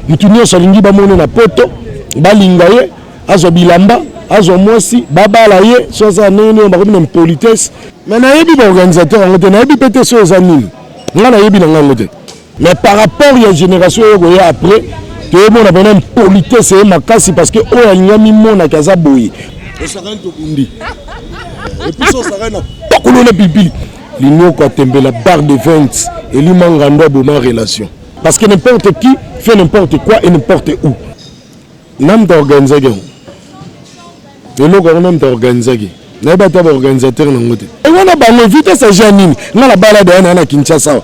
mutunyo salingi ba mone na poto balinga ye azo bilamba azo mwasi babala ye soza nene ba comme politesse mais na yebi ba organisateur ngote na yebi pété so ezanini ngana yebi na ngote mais par rapport ya génération yo ya après que mon abonné politesse et makasi parce que o yanyami mona kaza boye et ça rend bundi et puis ça rend na kolona bibi l'union quoi tembe la barre de 20 et lui mangando bonne relation parce que n'importe qui fait n'importe quoi et n'importe où nam d'organiser et le gouvernement d'organiser na ba ta organisateur na ngote et wana ba invite sa janine na la balade na Kinshasa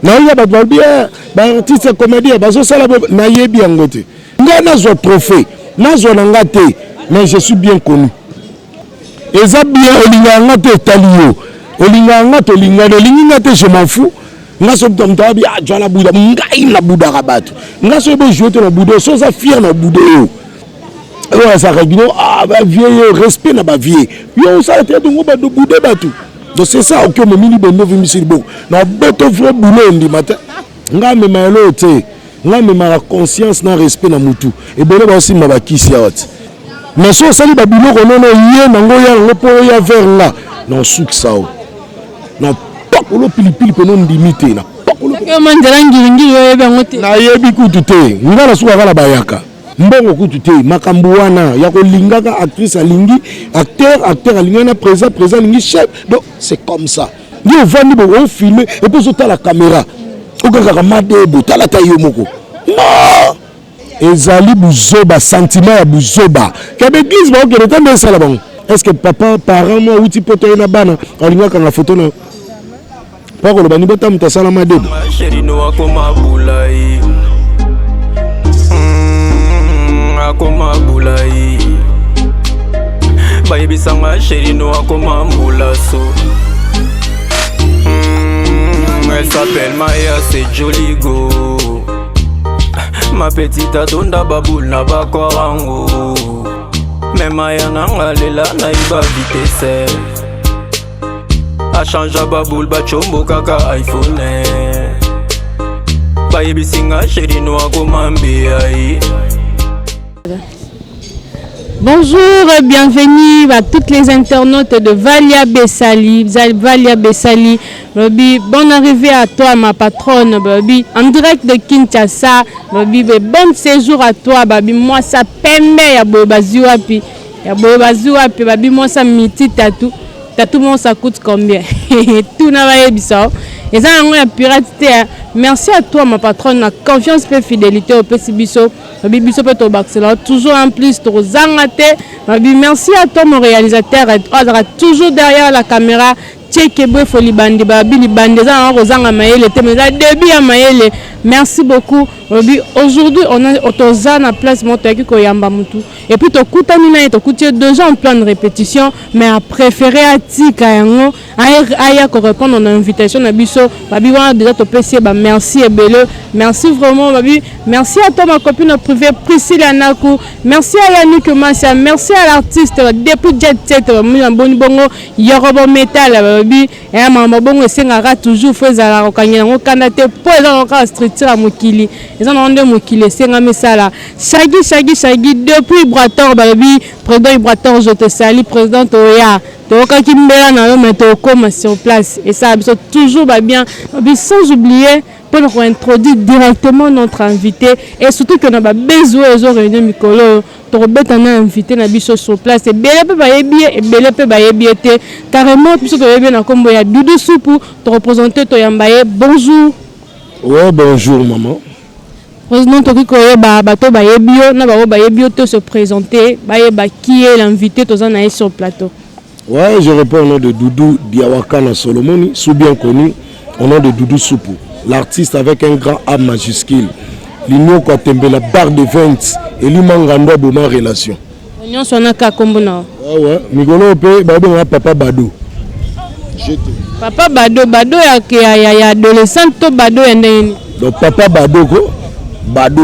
na ya ba bien ba artiste comédien ba so sala na yebi ngote nga na zo trophée na zo na ngate mais je suis bien connu eza bien olinga ngate talio olinga ngate olinga ngate je m'en fous nga so tomta bi a jala buda ngai na buda rabatu nga so be jouer na buda so za fier na buda yo ouais ça régno ah ba vieux respect na ba vieux yo ça te dongo ba do buda batu donc c'est ça aucun mini bendo vi misiri bo na beto vrai boulot ndi matin nga me maelo te nga me ma conscience na respect na mutu et bele ba aussi ma ba kisi out mais so sali ba biloko nono ye nango ya ngopo ya vers là non souk ça non pakolo pilipili pe non limité na pakolo ke manjala ngilingi yo yeba ngote na yebi kutu te nga na suka kala bayaka mbongo kutu te makambo wana ya kolingaka actrice alingi acteur alingi na présent alingi chef donc c'est comme ça ni vandi bo on filmer et puis sur la caméra okaka madebo tala tayo moko non ezali buzoba sentiment ya buzoba ke l'église ba okele tande sala bango est-ce que papa parent moi outi poto na bana alingaka na photo na pas ko bani bota mutasala madebo chéri no akoma bulai akoma bulai baby sanga chéri no akoma mbulaso elle s'appelle Maya c'est joli go ma petite adonda baboul na bakwarango mais Maya nanga lela na iba vitesse a changé baboul ba chombo kaka iPhone baby singa chéri no akoma mbiai. Bonjour et bienvenue à toutes les internautes de Valia Bessali. Valia Bessali, bonne arrivée à toi ma patronne, baby. En direct de Kinshasa, baby. Bon séjour à toi, baby. Moi ça pembe ya bobaziwapi, baby. Moi ça miti tatou. Tatou moi ça coûte combien? Tout n'a pas bisa. Et ça on pirate. Merci à toi ma patronne, la confiance et fidélité au petit biso. Biso peut toujours en plus to zangate. Merci à toi mon réalisateur, toujours derrière la caméra. Merci beaucoup. Aujourd'hui, on a autorisé place et puis déjà en plan de répétition, mais à préférer à Tika à répondre à l'invitation de Bisso. Merci merci vraiment. Merci à toi ma copine privée Priscilla Anakou. Merci à Yannick Massia. Merci à l'artiste depuis Jet Set Yorobo Metal. Et maman bongo sengara toujours faisala okanyela ngokandate po ezaloka structure mokili ezana onde mokili senga mesala shagi depuis Brator baby président Brator je te salue président Oya toka kimbela na yo meto comme sur place et ça toujours va bien sans oublier pour introduire directement notre invité et surtout que on a besoin de réunion mikolo to beta na invité na biso sur place et belé pe bayebi été carrément biso to yebi na kombo ya Doudou Soupou to représenter to yambaye bonjour. Ouais bonjour maman. Président to ko yeba bato bayebi yo na ba bayebi yo to se présenter bayeba qui est l'invité to zana sur plateau. Ouais, je réponds au nom de Doudou Diawakana Solomoni, sous bien connu au nom de Doudou Soupou. L'artiste avec un grand A majuscule. L'union quoi tembe la barre de 20 et lui mangando bonne relation. L'union sonaka kombona. Ouais, Migolo pe bado papa Bado. Papa Bado ya adolescent to Bado endeni. Donc papa Bado ko Bado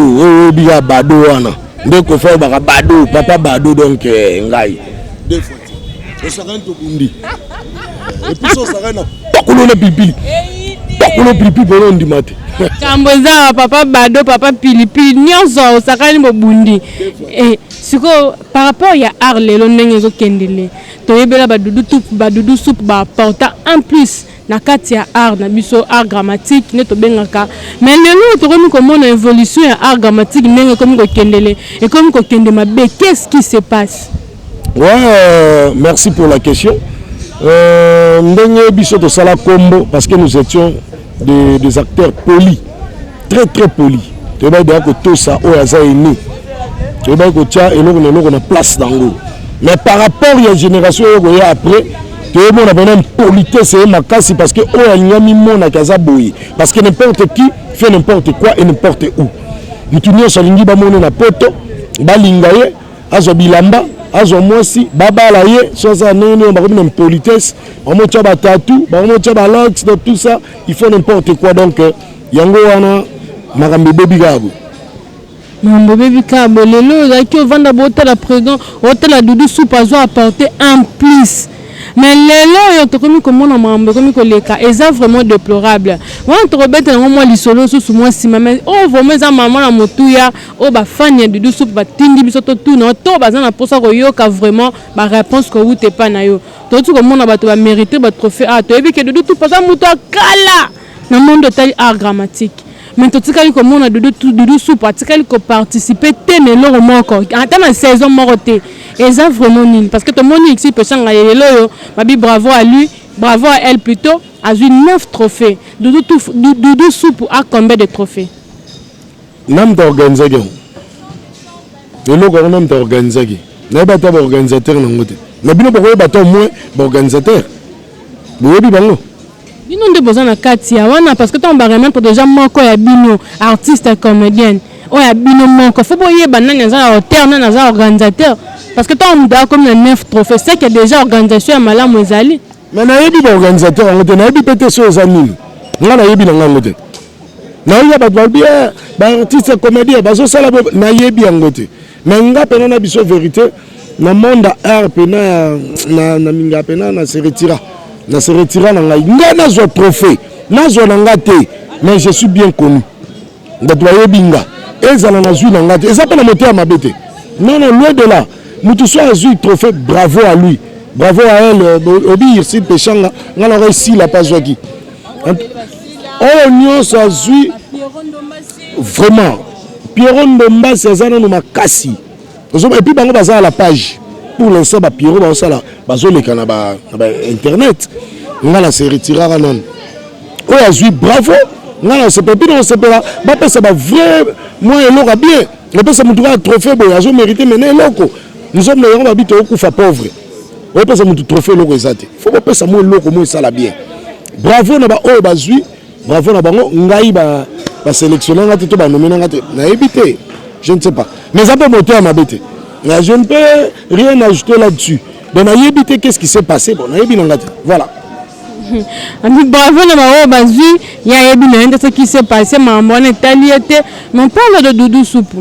biya Bado wana. Ndeko fa ba Bado, papa Bado donc ngai. Deux fois. Et ça rend tout bundi. Et puis ça rend na pakolo na pipi. pour le pipi pour le ndimate Kamboza papa Bado papa Pilipili nyonso osakani bobundi et siko par rapport ya art lelo ndenge zo kendele toyebela badudu soupe ba porta en plus na kati ya art na biso art grammatique ne to bengaka mais lelo to komi komona évolution ya art grammatique ndenge komi ko kendele et komi ko kende mabe qu'est-ce qui se passe? Ouais, merci pour la question. Ndenge biso to sala combo parce que nous étions des acteurs polis, très très polis. Tu vas dire que tout ça au hasard est né. Tu vas dire que tiens et nous on a place dans l'eau. Mais par rapport à la génération après, tu vois on a vraiment une politesse et ma casse parce que oh il y a mis mon à casa boy parce que n'importe qui fait n'importe quoi et n'importe où. Nous tournons sur l'ingi ba mon na poto, ba lingaye, azo bilamba. Azo moisi baba la ye soza nene on va comme une politesse on monte ba tatou on monte ba locks tout ça il faut n'importe quoi donc yango wana makambe baby gabo mambo baby kabo lelo za ki ovanda bota la président hôtel la dudu soupe azo apporter en plus mais lelo yo to komi komona mambo komi ko leka eza vraiment déplorable on to robeta ngo moi lisolo sous moi sima mais oh vraiment za maman na motuya oh ba fan ya dudu soupe ba tindi biso to tout non to ba za na posa ko yoka vraiment ba réponse ko wuté pas na yo to tu komona ba to ba mériter ba trophée ah to ebi ke dudu tout pas muto kala na monde tel art grammatique mais to tikali komona dudu soupe tikali ko participer tenelo moko ata na saison moroté et ça vraiment nul parce que tout le monde ici peut changer lelo babi bravo à lui bravo à elle plutôt a eu 9 trophées dudu soupe a combien de trophées nam d'organiser lelo ko nam d'organiser na ba ta organisateur na ngote na bino ba ko ba ta moins organisateur boyebi bango bino nde besoin na katia wana parce que ton barremen pour déjà moko ya bino artiste comédienne o ya bino moko faut boyer banane za auteur na za organisateur parce que ton muda comme le 9 trophées c'est que déjà organisation ya malamu ezali mais na yebi ba organisateur ngote na yebi pété so za nini nga na yebi na ngote na yebi ba bien ba artiste comédien ba so sala na yebi ngote mais nga pena na biso vérité na monde art pena na minga pena na se retira na ngai nga na zo trophée na zo na ngate mais je suis bien connu ndato yebi nga ezala na zui na ngate ezapa na moteur mabete non loin de là mutu so azui trophée bravo à lui bravo à elle obi ici pechanga nga na réussi la pas joki oh nyonso azui vraiment Pierrot Ndomba César no makasi et puis bango baza à la page pour l'instant ba Pierrot ba sala bazo le kana ba internet ngala se retirera non o azui bravo ngala se pepi on se pela ba pesa ba vrai moi eloko bien le pesa mutu ka trophée bo azo mériter mener eloko nous sommes les gens habiter au kufa pauvre o pesa mutu trophée eloko ezate faut ba pesa mo eloko mo sala bien bravo na ba o bazui bravo na bango ngai ba sélectionner ngate to ba nominer ngate na ebité je ne sais pas mais ça peut monter à ma bête. Je ne peux rien ajouter là-dessus. Donc, qu'est-ce qui s'est passé? Bon, voilà. Bravo, il y a ce qui s'est passé. Mais on parle de Doudou Soupe.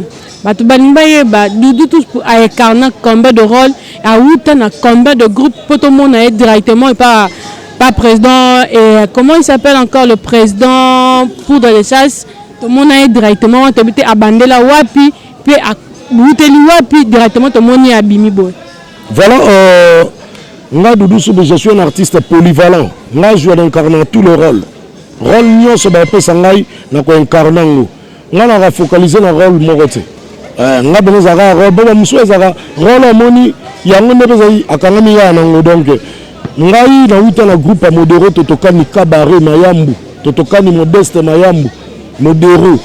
Doudou Soupe a incarné combien de rôles, a eu combien de groupes pour tout le monde directement et pas président. Et comment il s'appelle encore le président pour les chasses? Tout le monde a directement à Bandela Wapi, puis à puis directement tout le monde est à Bimibo. Voilà, je suis un artiste polyvalent. Là, je incarne tous les rôles. Rôle nyon se bat pas na ko incarner ngo. Nga na focaliser na rôle morote. Nga benza ra rôle ba musweza ra rôle moni yango ndebeza akangami ya nango donc. Ngai na uta na groupe modéré totokani Kabaré Mayambu, totokani Modeste Mayambu, modéré.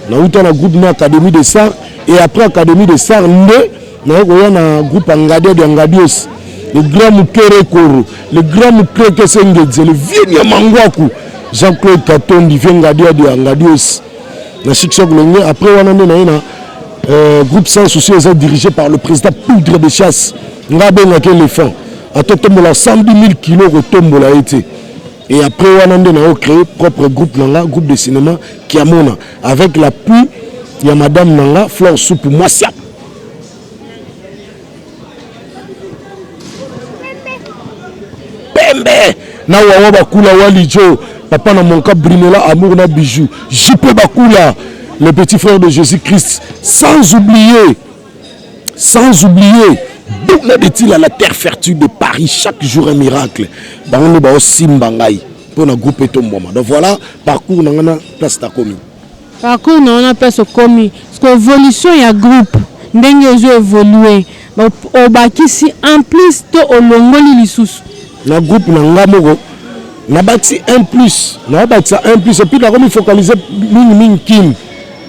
Na uta na groupe na Académie des Sarts. Et après Académie de Sarts, il y a un groupe Angadia de Angadios, le grand Mukere Koro, le grand Mukere Kesengedze, le vieux Yamangwaku, Jean-Claude Katon, du vieux Angadia de Angadios. Après, on a un groupe sans souci, dirigé par le président Poudre de Chasse, Ngabé Nakéléphant. À tout le monde, 110 000 kilos de tombe l'a été. Et après, on a créé propre groupe, groupe de cinéma qui a mon avec l'appui. Il y a Madame Nanga, Fleur Soupe, Moissia. Pembe, na wawa bakula walijo papa na mon cas Brinola amour na bijou JP bakula le petit frère de Jésus-Christ sans oublier Bouna de-t-il à la terre fertile de Paris chaque jour un miracle bango ba osimbangai pour na groupe Tomboma. Donc voilà parcours na place ta commis parcours na place commis parce que évolution ya groupe ndenge zo évoluer au bakisi en plus to olongoli lisusu na groupe na ngamoko na bati 1+ na bati 1+ et puis la comme focaliser mingi kim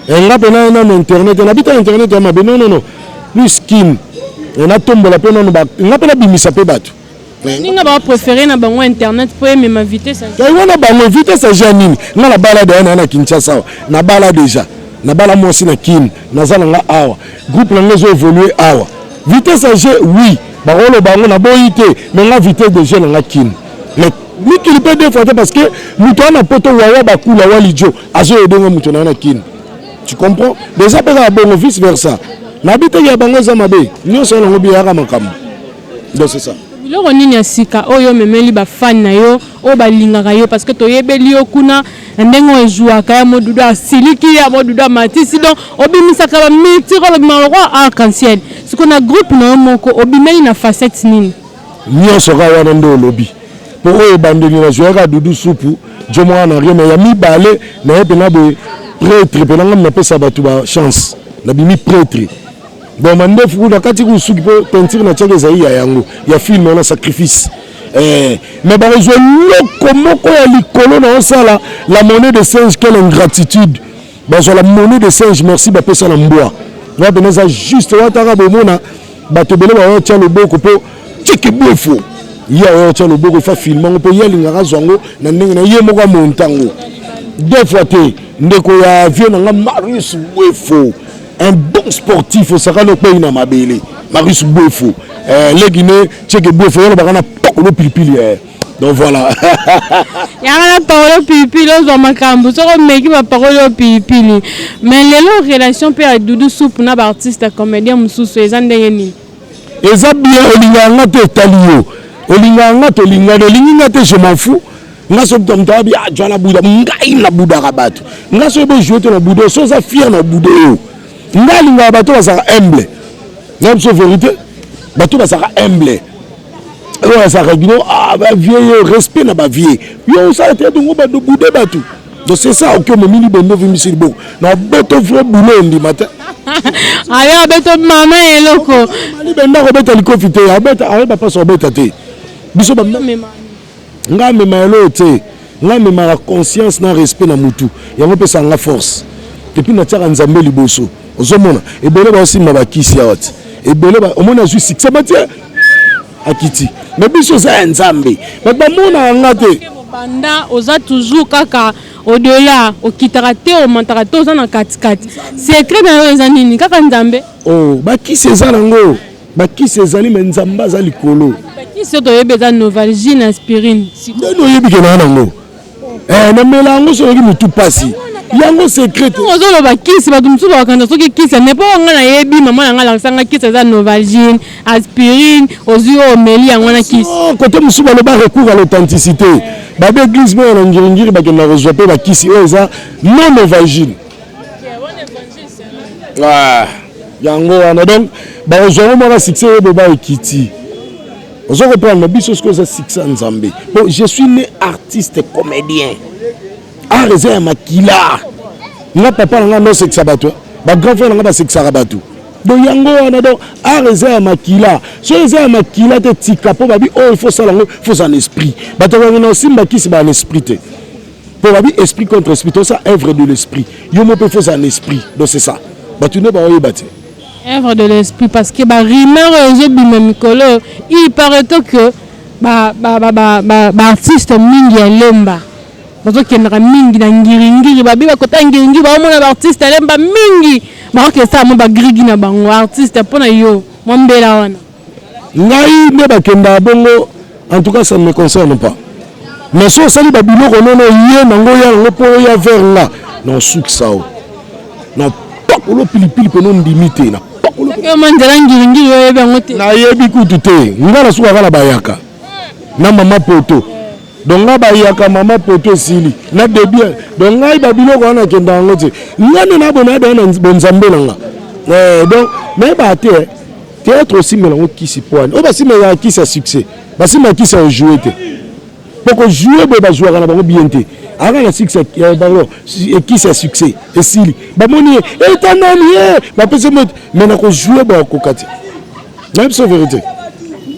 et nga pena na internet na bita internet ya mabe non plus kim et na tombola pena no ba nga pena bimisa pe bato ninga ba préférer na bango internet pour aimer ma vitesse ça wana bango vitesse ja nini nga la bala de na Kinshasa na bala déjà na bala moi aussi na kim na zala nga awa groupe na ngezo évoluer awa vitesse G oui barolo bango na boyité mais la vitesse de G na kim mais ni qu'il peut deux fois parce que muto na poto wawa bakula walijo azo edonga muto na kim tu comprends déjà pas bon vice versa na bité ya bango za mabe nyoso na ngobi ya makambo donc c'est ça biloko nini asika oyo memeli ba fan na yo o balingaka yo parce que toyebeli yo kuna ndengo ejuaka ya modudo asiliki ya modudo matisi donc obimisaka ba mitiro ba maloko arc-en-ciel siko na groupe na moko obimeli na facette nini nyoso ka wana ndo lobi po oyo bandeli na jouaka dudu supu jomo na rien mais ya mi balé na epena be prêtre pe na pesa batu ba chance na bimi prêtre bon mandefu kuna kati ku suki po peinture na tcheke za ya yango ya film na sacrifice mais ba rezo loko moko ya likolo na osala la monnaie de singe quelle ingratitude ba la monnaie de singe merci ba pesa na mboa va beneza juste wataka bomona bato bele ba tia loboko po tcheke bofo ya yo tia loboko fa film ngo po yelinga razwango na ndenge na ye moko montango deux fois te ndeko ya vieux na Marius Bouefo un bon sportif au Sakano pays na mabele Marius Bouefo les Guinéens tcheke Bouefo yo ba na pokolo pilipili donc voilà ya na parole pilipili zo makambo so ko meki ba parole pilipili mais les relations père Doudou Soupe na ba artiste comédien mususu ezandenge ni eza bien olinganga te talio olinganga to linganga te je m'en fous ngaso mtomta bi ajana buda ngai na buda rabato ngaso be jouer na buda so za fier na buda yo ngali nga bato basaka humble même so vérité bato basaka humble ouais ça réglo ba vieux respect na ba vieux yo ça te donc ba do buda bato donc c'est ça que mon mini bendo vi misili bo na beto vrai boulot ndi matin ayo beto mama eloko mali benda ko beta likofite ya beta ayo ba paso beta te biso ba nga mema te nga mema la conscience na respect na mutu yango pesa nga force depuis na tiaka nzambe liboso ozomona ebele ba aussi mabakisi ya wati ebele ba omona ju succès matie akiti mais biso za nzambe ba mona nga te banda oza toujours kaka au-delà okitaka te omantaka te oza na katikati secret na yo eza nini kaka nzambe oh bakisi eza nango bakisi ezali me nzambe aza likolo bakisi to yebeza Novalgine aspirine no yebi ke na nango na melango soki mutu pasi yango secret ozolo bakisi bato mususu bakanda soki kisi ne po nga na yebi mama nga la sanga kisi za Novalgine aspirine ozio omeli yango na kisi côté mususu baloba recours à l'authenticité babe église mo na ngiringiri bakenda rejoper bakisi oyo eza non Novalgine yango wana donc bazongo mona succès yebo ba ekiti ozo reprendre biso ce que ça succès nzambe bon je suis né artiste comédien arrêté makila nga papa nga no sexa bato ba grand frère nga ba sexa bato donc yango wana donc arrêté makila so eza makila te tika po babi oh il faut ça lango faut un esprit bato nga no simba kisi ba un esprit te po babi esprit contre esprit ça œuvre de l'esprit yo mo pe faut un esprit donc c'est ça bato ne ba oyebate œuvre de l'esprit parce que ba rimeur je bima mikolo il paraît que ba artiste mingi ya lemba bazo kendra mingi na ngiringiri babi ba kota ngiringiri ba mona ba artiste lemba mingi ba ke ça mo ba grigi na bango artiste pona yo mo mbela wana ngai ne ba kenda bongo en tout cas ça ne me concerne pas mais so sali ba biloko nono ye nango ya ngo po ya vers là non suksao non pas ko pilipili pe non limité na na yebi kutu te ngala suka kala bayaka na mama poto donc nga bayaka mama poto esili na début donc ngai babiloko wana kenda yango te ngane na bona da na bonzambe nanga donc mais ba te théâtre aussi melango kisi poane o basi mela kisi à succès basi ma kisi à jouer te poko jouer ba jouer na bango bien te ara na succès bango kisi à succès esili ba moni etanani ba pese mais na ko jouer ba ko kati na c'est vérité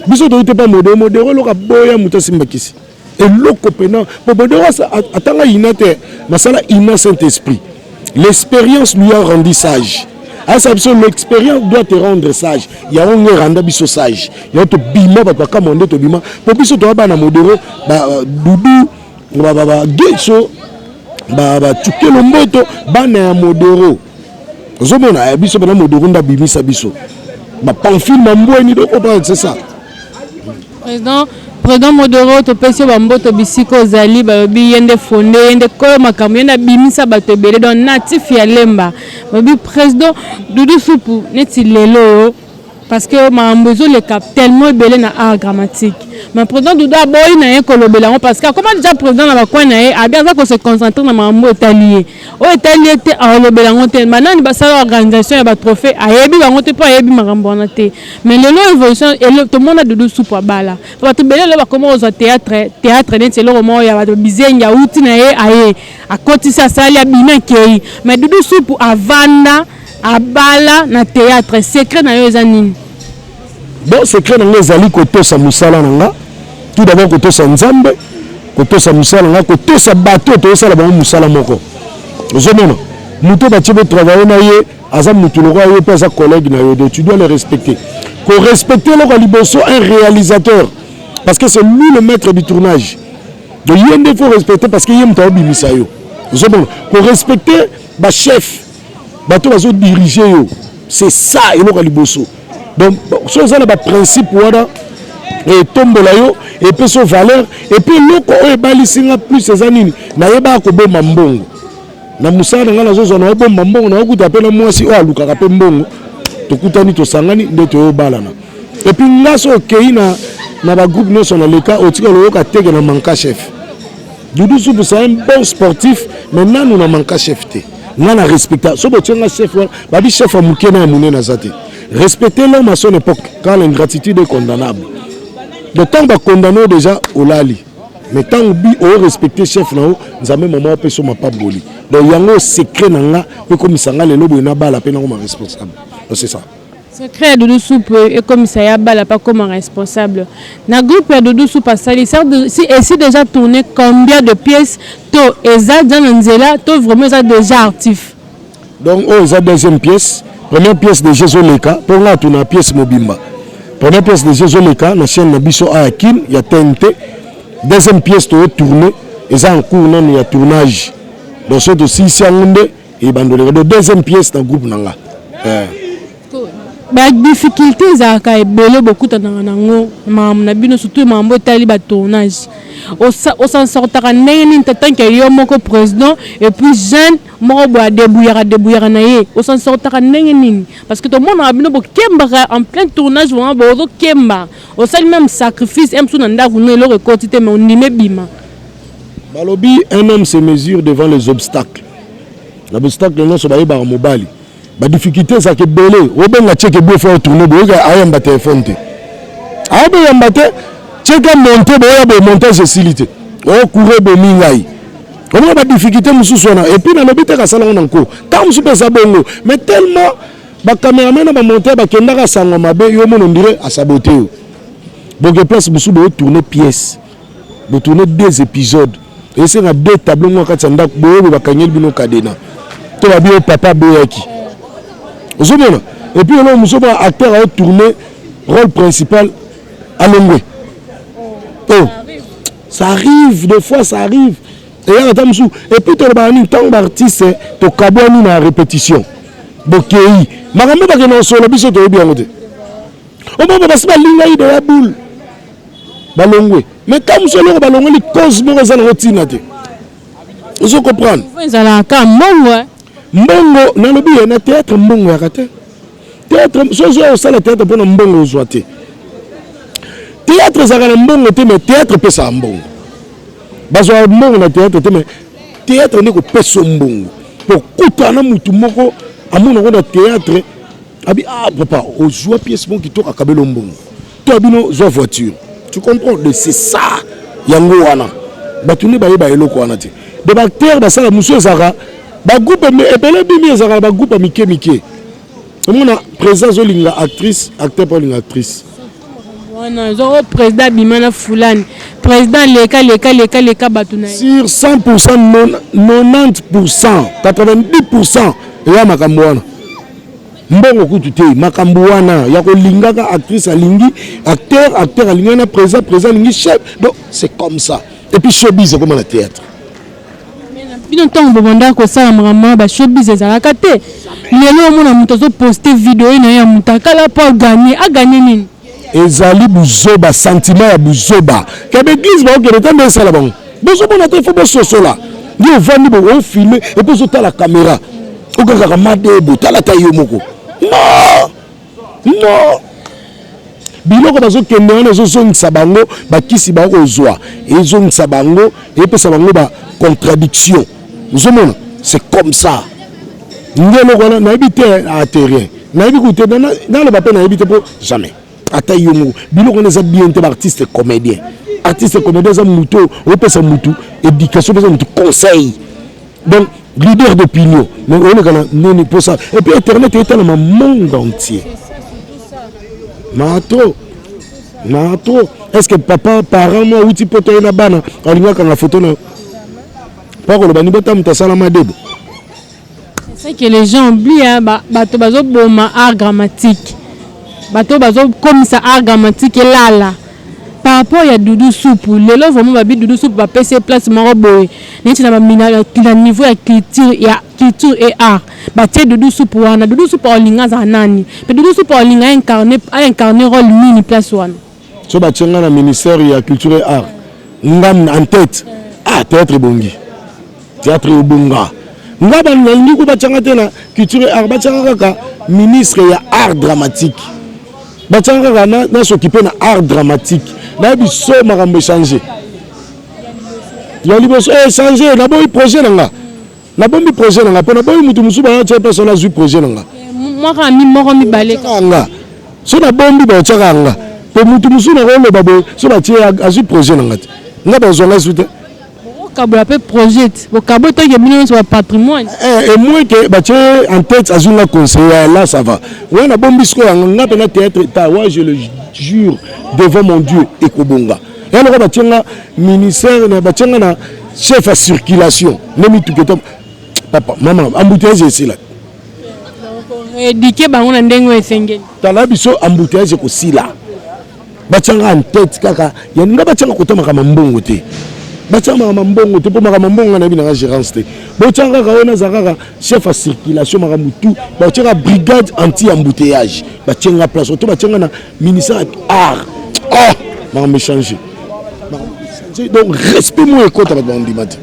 biso to pas modèle lo ka boya muta simba kisi et loko pena modèle atanga inate masala ina Saint-Esprit l'expérience lui a rendu sage. L'expérience doit te rendre sage. Il y a un randa biso sage. Il y a to bima ba ka monde to bima. Po biso to ba na modero ba dudu ba geso ba tukelo mboto ba na modero. Ozomona biso na modero nda bimisa biso. Ba pamphile mambo ni do ko c'est ça. Président Modoro to pesi bamboto bisiko zali ba bi yende fondé yende ko makambo yenda bimisa bato ebele don natif ya lemba ba bi président Doudou Soupou neti lelo parce que mambozo le cap tellement belé na art grammatique mais président Doudou aboyi na ye kolobela parce que comment déjà président na bakwa na ye a bien ça ko se concentrer na mambo italien o italien te a lobela ngote manani ba sa organisation ya ba trophée ayebi ba ngote po ayebi makambo na te mais lelo évolution et tout le monde a Doudou Soupou abala ba to belé ba comment au théâtre neti le roman ya ba bizenga uti na ye aye a kotisa sali ya bina kei mais Doudou Soupou avanda abala na théâtre secret na yo ezanini bon secret na ezali koto sa musala nanga tout d'abord koto sa nzambe koto sa musala nanga koto sa bateau to sala ba musala moko ozomona muto ba tiebe travailler na ye aza mutu loko ye pe sa collègue na yo donc tu dois le respecter ko respecter le liboso un réalisateur parce que c'est lui le maître du tournage donc il faut respecter parce que yem ta bimisa yo ozomona ko respecter ba chef bato bazo diriger yo c'est ça et le liboso donc so ça le principe wada et tombola yo et puis son valeur et puis loko o ebalisinga plus ces années na yeba ko bomba mbongo na musana ngana zo na bomba mbongo na okuta pe na mwasi o aluka ka pe mbongo to kutani to sangani ndeto yo balana et puis ngaso keina na ba groupe national leka otika lo ka tege na manka chef Doudou Soupou c'est un bon sportif mais nanu na manka chef te nana respecta so bo tsenga chef ba bi chef amukena amune na zate respecter l'homme à son époque quand l'ingratitude est condamnable de temps ba condamné déjà au lali mais tant bi o respecter chef na o nzambe maman pe so mapa boli donc yango secret nanga pe comme sanga lelo bo na bala pe na comme responsable donc c'est ça secret de Doudou Soupou et comme ça ya bala pas comme responsable na groupe de Doudou Soupou sali si et si déjà tourné combien de pièces to eza dans nzela to vraiment ça déjà actif donc oh eza deuxième pièce première pièce de Jésus-Leka pour là tourner pièce mobimba première pièce de Jésus-Leka na chaîne na biso a Akin ya TNT deuxième pièce to tourner eza en cours non ya tournage donc ce dossier sangunde et bandolé de deuxième pièce dans groupe nanga ba difficulté za ka ebele beaucoup tanango mam na bino surtout mambo tali ba tournage o s'en sortira ndenge tant que yo moko président et puis jeune moko boa débouillera na ye o s'en sortira ndenge nini parce que tout le monde a bino bo kemba en plein tournage vraiment bo kemba o sali même sacrifice em sou na ndaku no le quantité mais on nime bima balobi un homme se mesure devant les obstacles l'obstacle non so ba yeba mobali ba difficulté ça que belé obenga cheke bo faire tourner bo ga ayamba téléphone te abe yamba te cheka monter bo ya bo montage facilité o courir bo mingai comment ba difficulté mususu na et puis na lobité ka sala on encore tant musu pesa bongo mais tellement ba cameraman ba monter ba kenda ka sanga mabe yo mono ndire a saboter yo bo que place musu bo tourner pièce bo tourner 2 épisodes et c'est na 2 tableaux moi ka tsanda bo ba kanyel bino kadena to ba bio papa boyaki. Et puis là, nous sommes acteurs à tourner rôle principal à Longwe. Oh, ça arrive, des fois ça arrive. Et puis tu as tant d'artistes, tu as une répétition. Donc, Maramé va gagner sur le biseau de Obiamote. On va passer à l'île de la boule. Balongwe. Mais quand nous sommes à Longwe, les causes nous restent en routine. Vous comprenez? Vous allez à Kamongwe. Mbongo na lobi na théâtre mbongo ya kate théâtre sozo au sala théâtre pour mbongo zoate théâtre za kana mbongo te mais théâtre pesa mbongo bazwa mbongo na théâtre te mais théâtre ne ko peso mbongo pour kutana mutu moko amuna ko na théâtre abi ah papa o joie pièce bon qui toka kabelo mbongo to abino zo voiture tu comprends de c'est ça yango wana batuni ba yeba eloko wana te de bactère basala muso zara ba groupe epele bimi zara ba groupe mike on a présence olinga actrice acteur pour linga actrice wana zo président bimana fulani président leka batuna sur 100% 90% 90% ya makambo wana mbongo kutu te makambo wana ya kolingaka actrice alingi acteur alingi na président alingi chef donc c'est comme ça et puis showbiz comme la théâtre bino ntango bobanda kosala makambo ba showbiz ezalaka te lelo omona moto azoposte video ina ya mutakala po aganye nini ezali buzoba sentiment ya buzoba kebe église ba okele tande esala bango bozomona te il faut bososola ni ovandi bo on filmer et puis ozota la caméra okaka madebo tala ta yo moko non biloko bazokende wana ezozongisa bango bakisi bakozwa ezongisa bango epesa bango ba contradiction ozomona c'est comme ça ngelo wana nayebi te aterien nayebi kute naloba mpe nayebi te po jamais ata yo moko biloko wana eza bien te baartiste comédien eza mutu opesa mutu éducation opesa mutu conseil donc leader d'opinion mais on est nini pour ça et puis internet est dans le monde entier mato est-ce que papa parent moi outi poto na bana alinga kana photo na pas ko bani bota mutasala madebo c'est que les gens oublient bato bazo boma art dramatique bato bazo comme ça art dramatique lala par rapport ya Doudou Soupe lelo vraiment babi Doudou Soupe ba PC place moko boy neti na ba niveau ya culture et art batie Doudou Soupe wana Doudou Soupe olinga za nani pe Doudou Soupe olinga incarner rôle mini place wana so ba tsenga na ministère ya culture et art ngam en tête théâtre bongi théâtre obunga ngaba ngi ko ba tsenga tena culture et art ba tsenga ka ministre ya art dramatique ba tsenga ka na s'occuper na art dramatique na biso makambo changer ya liboso changer na boy projet nanga na bombi projet nanga pona boy mutu musu ba tsa personne azui projet nanga moi ka mi moko mi balé nga so na bombi ba tsa nga po mutu musu na rolo babo so ba tsa azui projet nanga nga ba zonga sute kabula pe projet bo kabo to ke bino so patrimoine et moi que ba tsa en tête azui nga conseiller là ça va ouais na bombi sko nga pe na théâtre ta ouais je le jure devant mon Dieu et Kobonga. Et alors, batianga ministère, batianga na chef à circulation. Nemi tuketom. Papa, maman, embouteillage ici là. Éduquer bango na ndengo esengeli. Tala biso embouteillage ko si là. Batianga en tête kaka. Ya nga batianga ko tama kama mbongo te. Batianga kama mbongo te po kama mbongo na bi na gérance te. Batianga ka ona zakaka chef à circulation maramutu. Batianga brigade anti embouteillage. Batianga place to batianga na ministère art. On va changer. Donc, respect moi et côté avec mon dimati.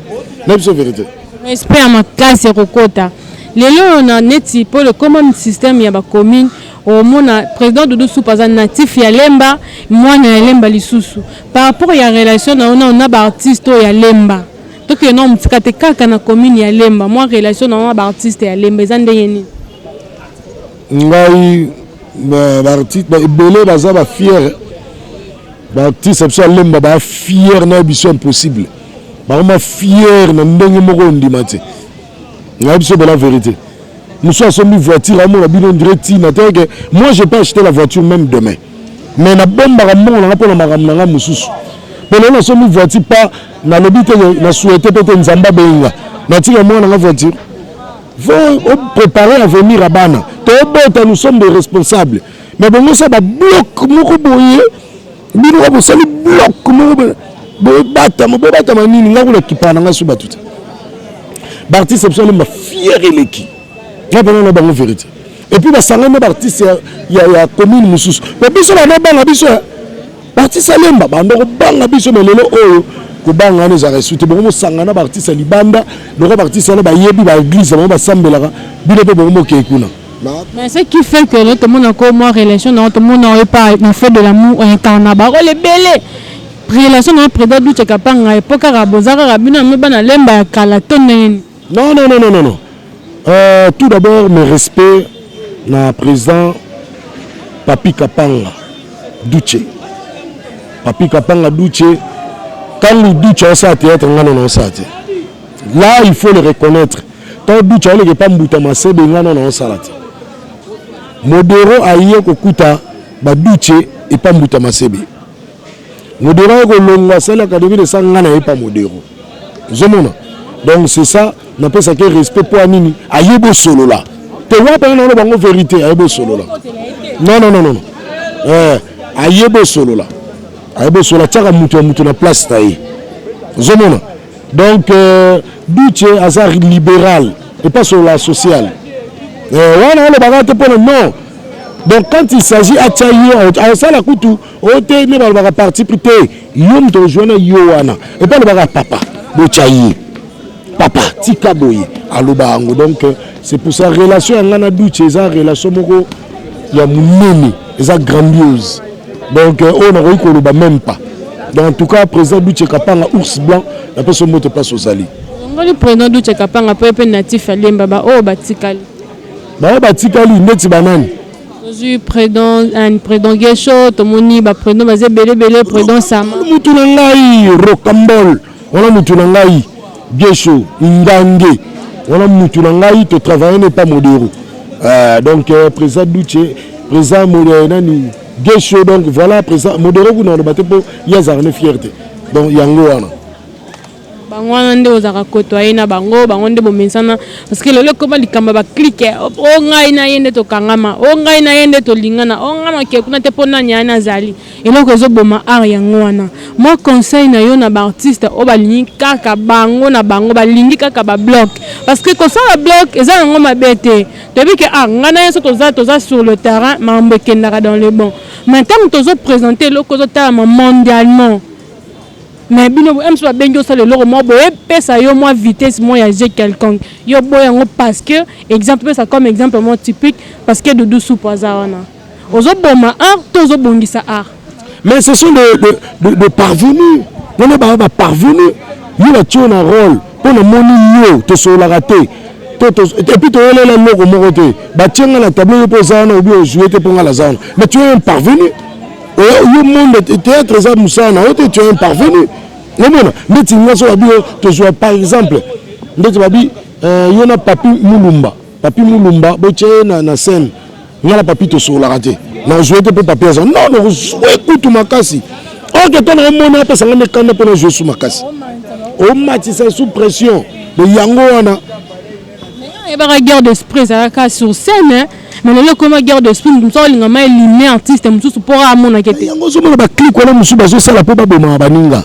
C'est la vérité. Respect à ma classe et Rokota. Les lois, on a net pour le common système, il y a ma commune. Au monde, président Doudou Soupe a natif, il y a Lemba, moi, il y a Lemba Lissousou. Par rapport à la relation, on a un artiste, il y a Lemba. Donc, il y a un petit dans la commune, il y a Lemba. Moi, relation, on a un artiste, il y a Lemba. Ils ont des Ngai, l'artiste, Belé, Baza, fier. L'artiste absolument lemba ba fier na biso impossible ba ma fier na ndenge moko ndimati na biso de la vérité nous sommes sur une voiture à mon bino direct na teke moi je peux acheter la voiture même demain mais na bomba ramon na pour na maram na mususu mais là sur une voiture pas na lobité na souhaiter peut-être nzamba benga na tika moi na voiture faut préparer à venir à bana to bota nous sommes des responsables mais bon ça ba bloc moko boye bino ko sali bloc mo bata nini nga ko kipana nga suba tout l'artiste absolument fier eleki na bana na vérité et puis ba sanga na artiste ya commune mususu mais biso na banga biso artiste alemba bando ko banga biso melelo oyo ko banga ne za resute bo mo sanga na artiste libanda do ko artiste na ba yebi ba église ba sambelaka bino pe bo mo ke kuna. Mais ce qui fait que tout le monde a encore moins relation, tout le monde n'a pas fait de l'amour incarnable. Les belles, relation na président Duche Kapanga époque Rabozaka Rabina Mebana Lemba ya Kalaton. Non. Tout d'abord, mes respects na président Papi Kapanga Duche. Papi Kapanga Duche, quand le Duche a sa théâtre, là, il faut le reconnaître. Tant Duche a pas Mbouta Masebe, non, ça là. Modero a yé kokuta, Duche et pas Mbouta Masebe. Modero a kolongwa, c'est l'académie de Sangana et pas Modero. Donc c'est ça, on appelle ça que respect pour Anini. Ayebo solo là. Tu vois pas une vérité, Ayebo solo là. Non. Ayebo solo là. Ayebo solo là, tchaka mutu na place taille. Zomona. Donc Duche azar libéral et pas sur la sociale. Non. Donc quand il s'agit à Tchaïo, ça la coutou, ote ne va pas participer, yom to joana yoana et pas le baga papa, de Tchaïo. Papa, tika boye, alobango. Donc c'est pour ça relation ngana Duche, eza relation moko ya munene, eza grandiose. Donc on a eu koloba même pas. Donc en tout cas président Duche Kapanga ours blanc, la personne moto passe aux alliés. Le président Duche Kapanga peut être natif à Lemba, batikali. Batikali neti banani. Je président Gesho, Tomoni, président Bazé Belé, président Sama. Mutunangai, Rocambol, on a Mutunangai, Gesho, Ngange, on a Mutunangai, te travailler n'est pas Modero. Donc, président Duche, président Modernani, Gesho, donc voilà, président Modero, vous n'en battez pas, il y a une fierté. Donc, Yangoana. Bangwana nde ozaka kotoye na bango nde bomensana parce que lelo koma likamba ba clique o ngai na yende to kangama o ngai na yende to lingana o ngama ke kuna te pona nyana zali eloko ezoboma art yango wana moi conseil na yo na ba artiste o balingi kaka bango na bango balingi kaka ba bloc parce que quand ça la bloc eza yango mabete depuis que ngana yeso toza sur le terrain mambe kendaka dans le bon maintenant tozo présenter loko zo ta mondialement. Mais bino même soit benjo ça le loro mo boye pesa yo moi vitesse moi ya j'ai quelconque yo boyango parce que exemple ça comme exemple moi typique parce que Doudou Soupe wana ozo boma art tozo bongisa art mais ce sont de parvenus on est pas parvenus yo la tient un rôle pour le moni yo to so la raté et puis tu es là loko mo côté ba tienga la tableau pour ça ou bien jouer te pour la zone mais tu es un parvenu. Le monde théâtre ça musana tu es un parvenu mais tu ne vois par exemple il y a Papi Mulumba na scène il y a Papi to sur la raté non jouer te pour Papi non écoute makasi ok ton monde a passé le canne pour jouer sous makasi au match c'est sous pression de yango wana il y a guerre d'esprit ça sur scène. Mais le comment guerre de spin nous sommes éliminer artiste mususu pour amona kete yango zo mona ba click wana mususu bazo sala po ba boma baninga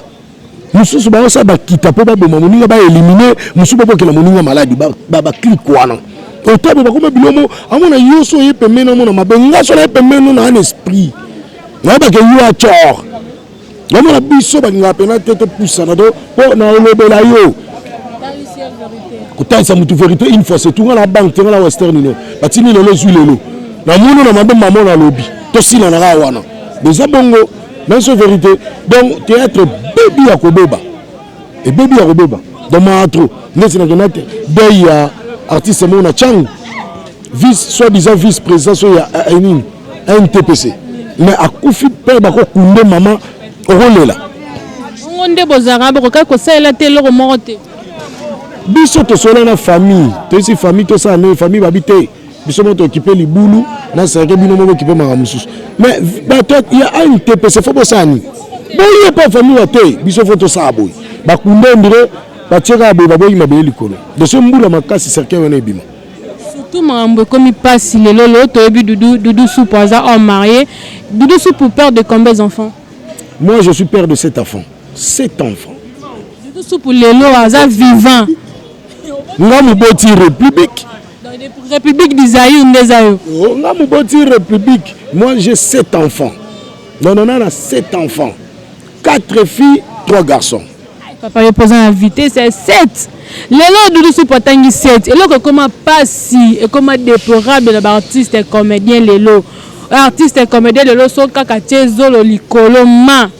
mususu ba sa ba kita po ba boma moninga ba éliminer mususu ba kela moninga maladi ba click wana otabe ba kuma bilomo amona yoso yepe mena mona mabenga so na yepe mena na un esprit na ba ke yo a chor amona biso ba nga pena tete poussa na do po na lobela yo kotanisa mutu vérité une fois c'est tout la banque tenga la western no batini lelo zui lelo na muno na mabe maman na lobby to sila na wana déjà bongo mais c'est vérité donc théâtre baby ya kobeba et baby ya kobeba dans ma trop nesi na kenate dey ya artiste mona chang vice soi-disant vice-président so ya NTPC mais akufi pe ba ko kunde maman okolela ngonde bozara ba ko sala te loko morote biso to sola na famille to ici famille to ça na famille babité biso mo to occuper libulu na sake bino mo occuper maramusus mais peut-être il y a un TPC faut bosani bon il y a pas famille waté biso faut to ça boy ba kundendire ba tcheka boy ba boy mabeli likolo de ce mbula makasi cercle wana ebima surtout mambo comme il passe le lolo to ebi Doudou Soupe en marié Doudou Soupe père de combien d'enfants? Moi je suis père de 7 enfants. 7 enfants. Doudou Soupe lelo aza vivant. Ngamu boti république. République d'Isaïe ou Ndezaïo. Ngamu boti république. Moi j'ai 7 enfants. Non, on a 7 enfants. 4 filles, 3 garçons. Papa est posé invité, c'est 7. Lelo Doudou Soupe atangi 7. Et là comment passe et comment déplorable l'artiste et comédien lelo. Artiste et comédien lelo so kaka tezolo likolo ma.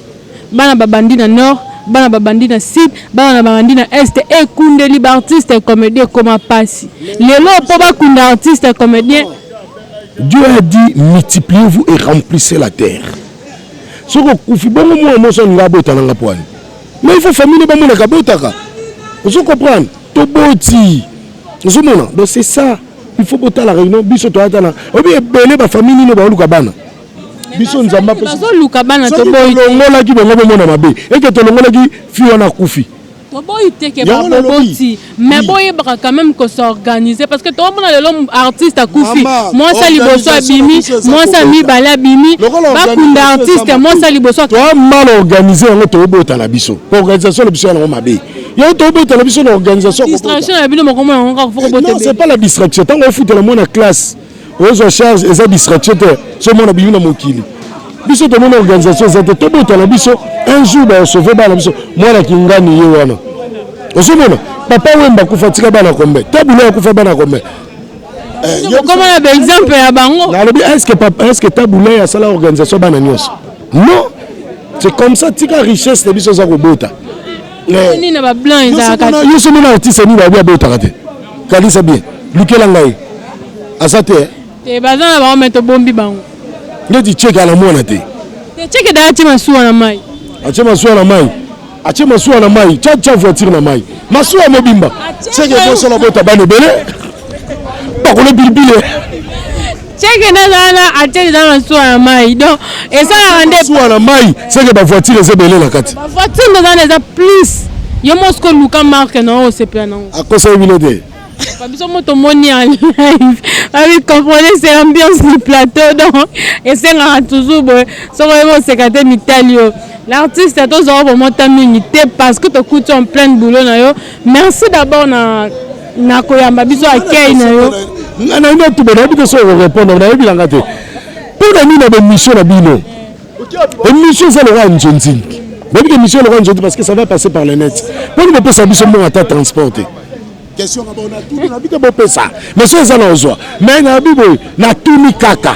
bana babandi na nord, bana babandi na sud, bana babandi na est et kundeli ba artiste et comédien comme passi. Lelo po ba kunda artiste et comédien. Dieu a dit multipliez-vous et remplissez la terre. Ce que kufi bongo moi so ngabota na ngapwani. Mais il faut famille ba mona kabotaka. Vous comprenez? Toboti. Vous mona, donc c'est ça. Il faut botter la réunion biso to atana. Obi ebele ba famille ni ba luka bana. Biso nzamba pe. Bazo luka bana to boy. Longola ki bongo mona mabe. Et que to longola ki fi wana kufi. To boy te ke ba boti. Mais boy ba quand même que s'organiser parce que to mona l'homme artiste a kufi. Moi ça liboso abimi, moi ça mi bala abimi. Ba kunda artiste moi ça liboso. To mal organisé on to bota la biso. Organisation le biso na mabe. Yo to bota la biso na organisation. Distraction la bino moko mo encore faut boter. Non, c'est pas la distraction. Tant on fout la mona classe. Aux charges et ça distraction ce monde a bien mokili biso to mon organisation ça te tobo la biso un jour ba sauver ba la biso moi la kingani ye wana osomona papa wemba kufatika bana kombe tabula kufa bana kombe comment un exemple ya bango est-ce que tabula ya sala organisation bana nyos non c'est comme ça tika richesse de biso za kobota ni na ba blanc ezaka yo somona artiste ni ba bia bota kate kalisa bien lukela ngai asate te bazana ba metto bombi bango ndeti cheka na mwana te te cheke da ati masuwa na mai ache masuwa na mai cha voiture na mai masuwa mobimba cheke ko sala bota bane bele ba ko le bilbile cheke na zana ache da masuwa na mai donc et ça la rende masuwa na mai cheke ba voiture ze bele na kati ba voiture na zana za plus yo mosko luka marque na o sepa na a kosa bilete Fabiso moto moni en live. Avec comprenez c'est l'ambiance du plateau donc et c'est là toujours bon. So vraiment c'est quand même italien. L'artiste a toujours vraiment t'amité parce que tu coûtes en plein boulot na yo. Merci d'abord na koyamba biso akei na yo. Na ina tu bana biso répondre na yebi langa te. Pour la mine de mission na bino. Émission ça le rend gentil. Mais que mission le rend gentil parce que ça va passer par le net. Pour ne pas s'abuser mon à transporter. Question on a tout na bito bo pesa mais so ça na ozwa mais na bibo na tuni kaka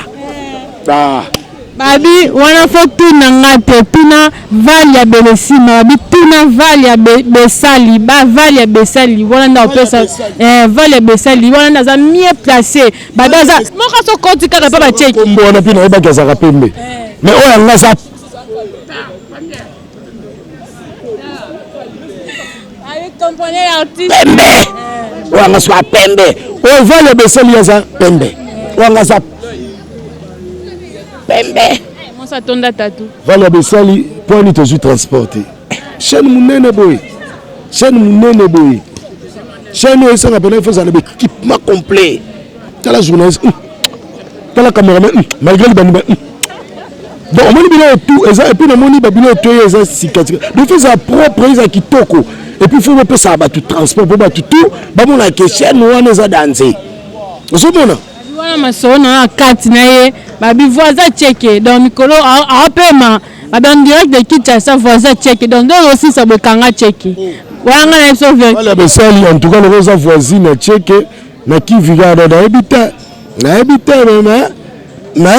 babi wana fo tuna ngate tuna vali ya belesima babi tuna vali ya besali ba vali ya besali wana nda pesa vali ya besali wana nda za mieux placé badaza moka so konti kaka pa ba check mbona pina eba kaza kapembe mais oya ngasa comprenez l'artiste pembe wanga swa pembe o vale beseli yaza pembe wanga sa pembe moi ça tonda tatou vale beseli point to zu transporter chaîne munene boy chaîne ça na bena faut ça le équipement complet tala journaliste tala caméraman malgré le banimba donc on moni tout et puis on moni babino to eza sikati donc fait ça propre eza kitoko et puis il faut que ça tout transport pour tout ba mona que chaîne wana eza danser osomona wana masona akati na ye babi voisin checké donc mikolo apema badan direct de Kinshasa voisin checké donc aussi ça bekanga checké wana na so vient wala besali en tout cas le rosa voisine checké na qui vigada na habita même na habite vraiment na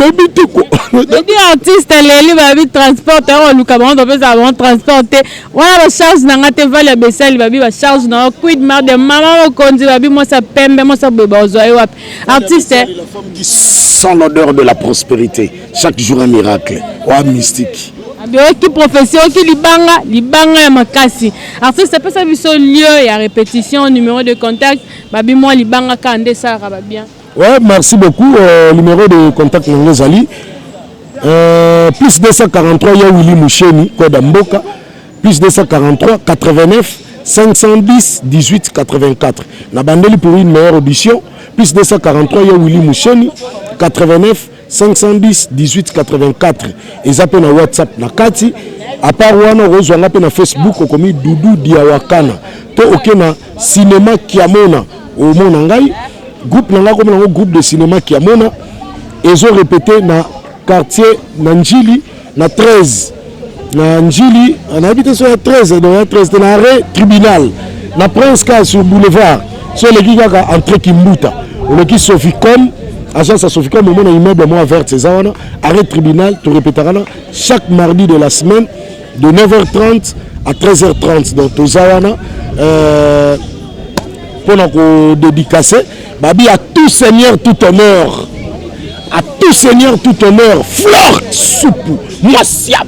habite ko des artistes les babi transporter on luka ba on doit ça on transporter wana ba charge na ngate vale besali babi ba charge na quid mar de mama konzi babi moi ça pembe moi ça beba ozoy wap artiste la femme qui sent l'odeur de la prospérité chaque jour un miracle wa mystique abi qui profession qui libanga ya makasi artiste peut ça biso lieu ya répétition numéro de contact babi moi libanga ka ndé ça ba bien. Ouais, merci beaucoup. Numéro de contact Nangezali. Plus 243, il y a Willy Moucheni, Code Mboka. Plus 243, 89, 510, 18, 84. Na bandeli pour une meilleure audition. Plus 243, il y a Willy Moucheni, 89, 510, 18, 84. Et ça peut na WhatsApp, na Kati. À part Wana, Rose, on a na Facebook, on a mis Doudou Diawakana. To ok na cinéma Kiamona, au Monangai. Groupe nanga comme un groupe de cinéma qui a mona ils ont répété na quartier Nanjili na 13 na Njili on habite sur la 13 dans 13 de l'arrêt tribunal na Prince K sur boulevard sur le gigaka entre Kimbuta le qui Soficom agence à Sofika moment na immeuble moi vert Césawana arrêt tribunal tu répétera chaque mardi de la semaine de 9h30 à 13h30 donc Tozawana pour nous dédicacer babi à tout seigneur tout honneur à tout seigneur tout honneur Flore Soupou Mwasiap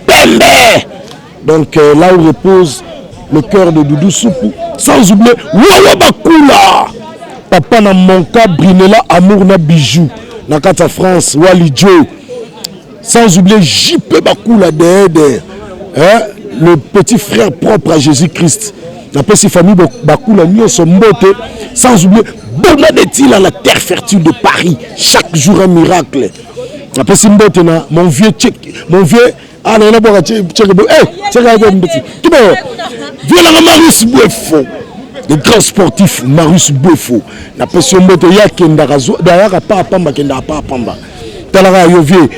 Pembe donc là où repose le cœur de Doudou Soupou sans oublier Wawa Bakula papa na monka Brinela amour na bijou na kata France Wali Joe sans oublier JP Bakula de le petit frère propre à Jésus-Christ la petite famille Bakula nyonso mbote sans oublier Bernadette à la terre fertile de Paris chaque jour un miracle la petite mbote na mon vieux ah non, pas voilà Marius Boueffo, le grand sportif Marius Boueffo. La personne mbote ya kenda razo d'ailleurs pas pamba kenda pas pamba. Talara yovier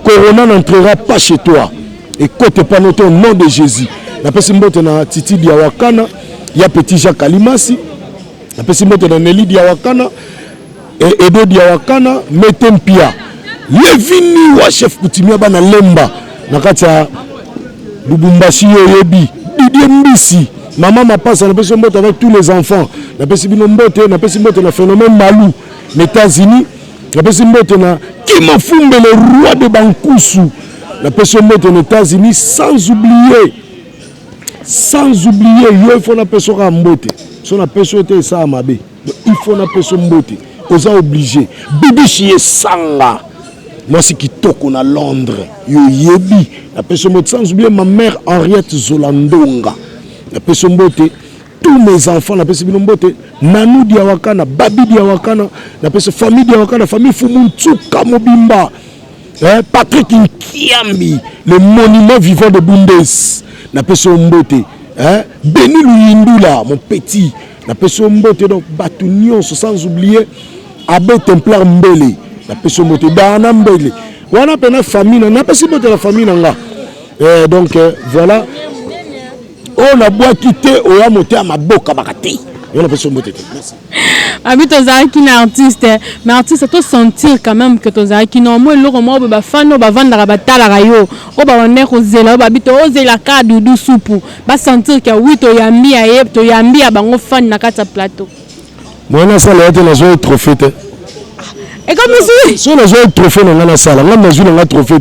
Corona n'entrera pas chez toi. Et côté pas noter au nom de Jésus. La personne mbote na Titi Diawakana, ya petit Jacques Alimasi. La personne mbote na Nelly Diawakana et Edo Diawakana Metempia. Yevini wa chef coutumier bana Lemba. Nakatia Lubumbashi Yoyebi Didier Mbisi maman m'a passé la personne mbote avec tous les enfants la personne mbote na personne mbote na phénomène Malou les États-Unis la personne mbote na Kimafumbe le roi de Bankusu la personne mbote aux États-Unis sans oublier yo il faut na personne mbote son na personne te ça mabe il faut na personne mbote aux obligé Bibi Chie Sanga moi c'est qui toque à Londres yo yebi la personne sans oublier ma mère Henriette Zolandonga la personne beauté tous mes enfants la personne beauté Nanou Diawakana Babi Diawakana la personne famille Diawakana famille Fumuntuka Mobimba Patrick Nkiambi le monument vivant de Bundes la personne beauté Beni Luyindula mon petit la personne beauté donc Batunion sans oublier Abbé Templar Mbele la personne moté dans Mbele voilà pena famille na pas si moté la famille nga donc voilà on a bois quitter on a monté à ma boca bakati on a personne moté merci abi tozaki na artiste mais artiste to sentir quand même que tozaki non moi le romo ba fano ba vanda ba tala rayo o ba wane ko zela ba bito o zela ka Doudou Soupou ba sentir que oui to yambi aye to yambi bango fan na kata plateau moi na ça là na jouer trophée. Et comme ici, si on a joué un trophée dans la salle, on a joué un trophée.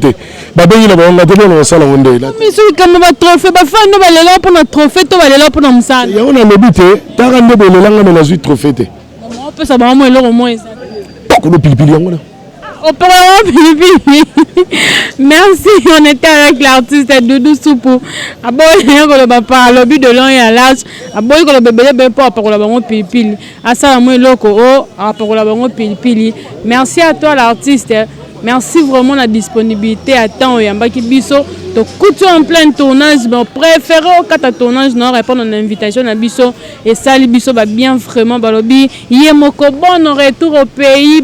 Babé il a dans la salle on est là. Mais si comme un trophée, ba fan no ba le là pour notre trophée, to ba le là pour notre salle. Il y a on a mobité, ta rande be le là on a joué trophée. On peut ça ba moi le au moins. Ko le pilipili ngona. Merci, on était avec l'artiste Doudou Soupou. Abo yeko le papa lobby de l'an ya l'âge. Abo yeko le bébé pour la bango pilipili. Asa moi loko o pour la bango pilipili. Merci à toi l'artiste. Merci vraiment la disponibilité à temps yamba ki biso to coutu en plein tournage mais préféré au kata tournage non répondre à l'invitation à biso et sali biso ba bien vraiment balobi yemoko bon retour au pays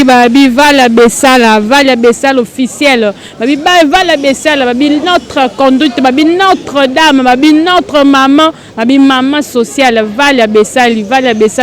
babi va la Bessale officielle babi va la Bessale babi notre conduite babi notre dame babi notre maman babi maman sociale va la Bessale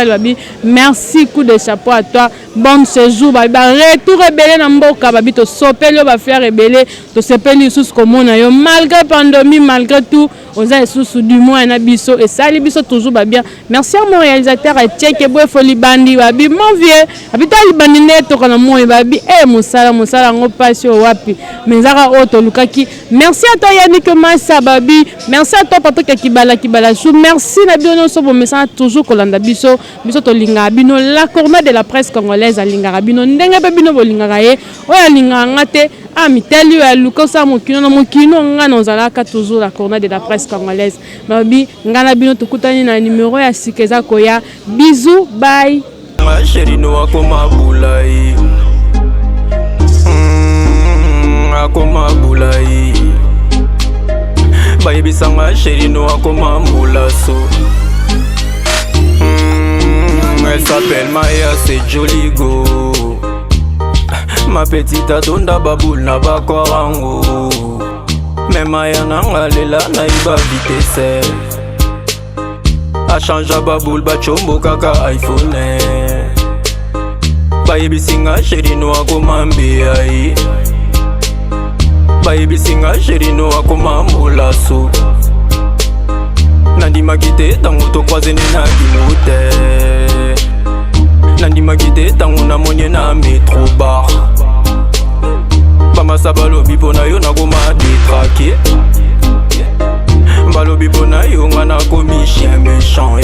babi merci coup de chapeau à toi bon séjour babi retour rebelle na mboka babi to sopelo ba faire rebelle to sepeli sous comme yo malgré pandémie malgré tout oza sous du moins na biso et sali biso toujours ba bien merci à mon réalisateur Tcheke boy foli bandi babi mon vieux habita libandi neto kana moi babi musala ngo passion wapi mezara auto lukaki merci à toi Yannick Massa babi merci à toi Patrick Kibala chou merci na bino so bo message toujours kolanda biso to linga bino la corne de la presse congolaise alinga bino ndenge be bino bolinga ye oya linga ngate amiteli ya lukosa mokino nga nozalaka toujours la corne de la presse congolaise babi ngana bino tukutani na numéro ya sikeza koya bisous bye ma chérie no akoma bulai akoma bulai baby sanga chérie no akoma mbulaso elle s'appelle Maya c'est joli go ma petite adonda baboul na bakwarango Mema ya nanga lela na iba vitesse Achanja baboule bachombo kaka iPhone Bayebisinga sherino akomambi ai Bayebisinga sherino akomambulasu Nandimaki te tango tokwazene na kimute Nandimaki te tango namonye na metro bar Bamasa balobi pona yo nakoma detrake Balobi pona yo nga nakomi chien méchant